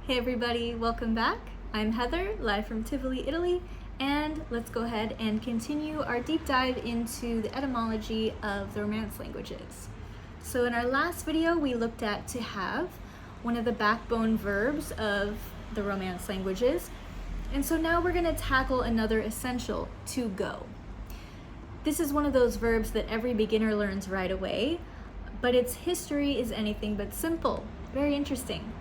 Hey everybody, welcome back. I'm Heather, live from Tivoli, Italy, and let's go ahead and continue our deep dive into the etymology of the Romance languages. So in our last video, we looked at to have, one of the backbone verbs of the Romance languages, and so now we're going to tackle another essential, to go. This is one of those verbs that every beginner learns right away, but its history is anything but simple. Very interesting.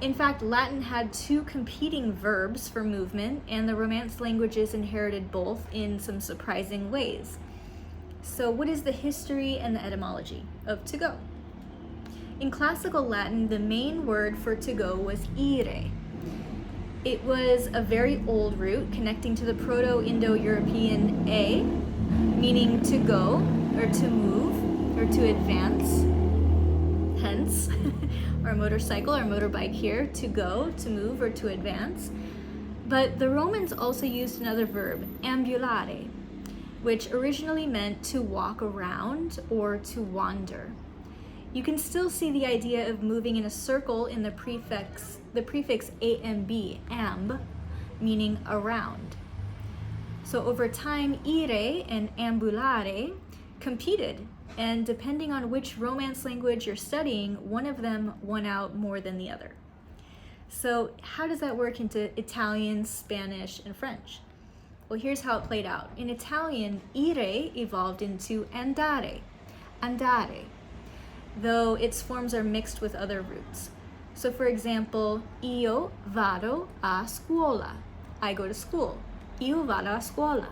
In fact, Latin had two competing verbs for movement, and the Romance languages inherited both in some surprising ways. So what is the history and the etymology of to go? In classical Latin, the main word for to go was ire. It was a very old root connecting to the Proto-Indo-European a, meaning to go, or to move, or to advance. Hence, or motorcycle or motorbike here, to go, to move, or to advance. But the Romans also used another verb, ambulare, which originally meant to walk around or to wander. You can still see the idea of moving in a circle in the prefix amb, amb, meaning around. So over time, ire and ambulare competed, and depending on which Romance language you're studying, one of them won out more than the other. So how does that work into Italian, Spanish, and French? Well, here's how it played out. In Italian, ire evolved into andare, andare, though its forms are mixed with other roots. So for example, io vado a scuola, I go to school. Io vado a scuola.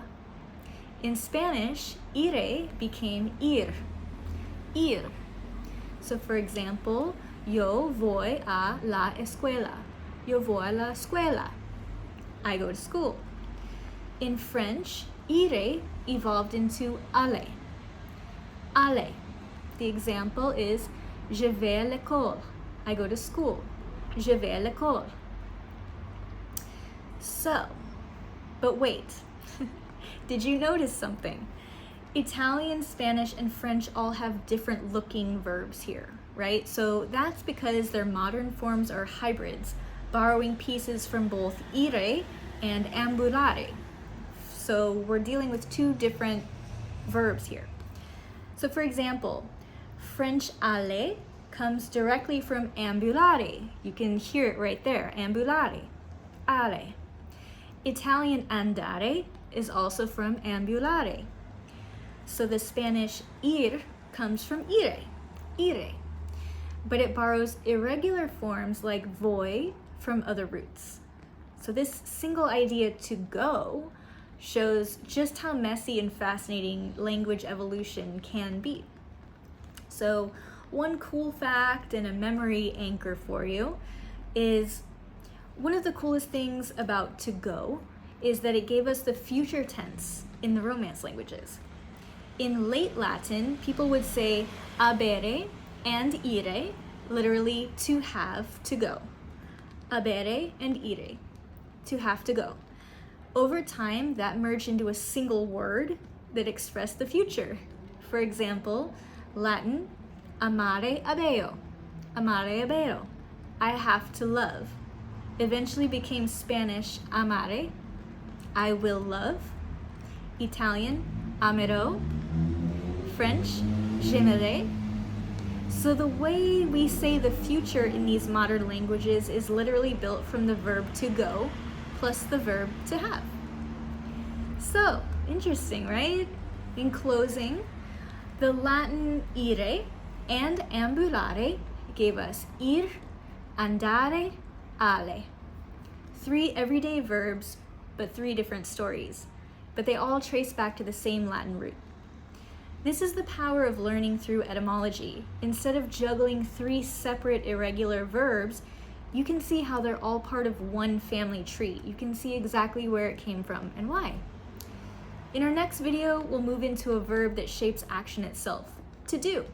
In Spanish, ire became ir, ir. So for example, yo voy a la escuela, yo voy a la escuela, I go to school. In French, ire evolved into aller, aller. The example is je vais à l'école, I go to school, je vais à l'école. So, but wait. Did you notice something? Italian, Spanish, and French all have different looking verbs here, right? So that's because their modern forms are hybrids, borrowing pieces from both ire and ambulare. So we're dealing with two different verbs here. So for example, French aller comes directly from ambulare. You can hear it right there, ambulare, aller. Italian andare is also from ambulare. So the Spanish ir comes from ire, ire, but it borrows irregular forms like voy from other roots. So this single idea to go shows just how messy and fascinating language evolution can be. So one cool fact and a memory anchor for you is one of the coolest things about to go is that it gave us the future tense in the Romance languages. In late Latin, people would say abere and ire, literally to have to go. Abere and ire, to have to go. Over time, that merged into a single word that expressed the future. For example, Latin, amare abeo, I have to love, eventually became Spanish amare, I will love, Italian amerò, French j'aimerai. So the way we say the future in these modern languages is literally built from the verb to go plus the verb to have. So interesting, right? In closing, the Latin ire and ambulare gave us ir, andare, alle. Three everyday verbs, but three different stories. But they all trace back to the same Latin root. This is the power of learning through etymology. Instead of juggling three separate irregular verbs, you can see how they're all part of one family tree. You can see exactly where it came from and why. In our next video, we'll move into a verb that shapes action itself, to do,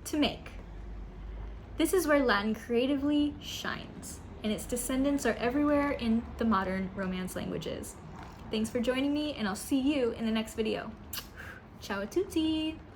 to make. This is where Latin creatively shines, and its descendants are everywhere in the modern Romance languages. Thanks for joining me, and I'll see you in the next video. Ciao a tutti!